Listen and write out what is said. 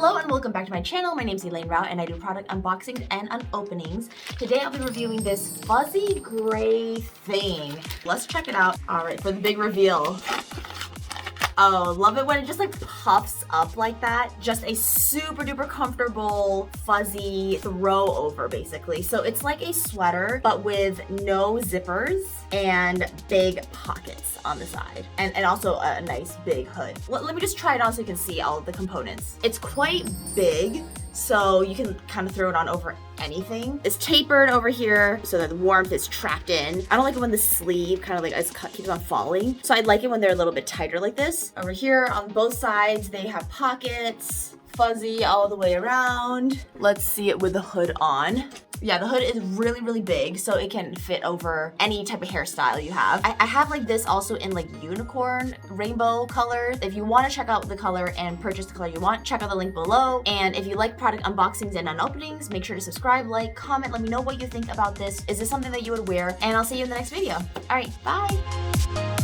Hello and welcome back to my channel. My name is Elaine Rau and I do product unboxings and unopenings. Today I'll be reviewing this fuzzy gray thing. Let's check it out. All right, for the big reveal. Oh, love it when it just like puffs up like that. Just a super duper comfortable fuzzy throw over basically. So it's like a sweater but with no zippers and big pockets on the side and also a nice big hood. Let me just try it on so you can see all of the components. It's quite big, so you can kind of throw it on over anything. It's tapered over here so that the warmth is trapped in. I don't like it when the sleeve kind of like keeps on falling. So I like it when they're a little bit tighter like this. Over here on both sides, they have pockets, fuzzy all the way around. Let's see it with the hood on. Yeah, the hood is really, really big, so it can fit over any type of hairstyle you have. I have like this also in like unicorn rainbow colors. If you want to check out the color and purchase the color you want, check out the link below. And if you like product unboxings and unopenings, make sure to subscribe, like, comment, let me know what you think about this. Is this something that you would wear? And I'll see you in the next video. All right, bye.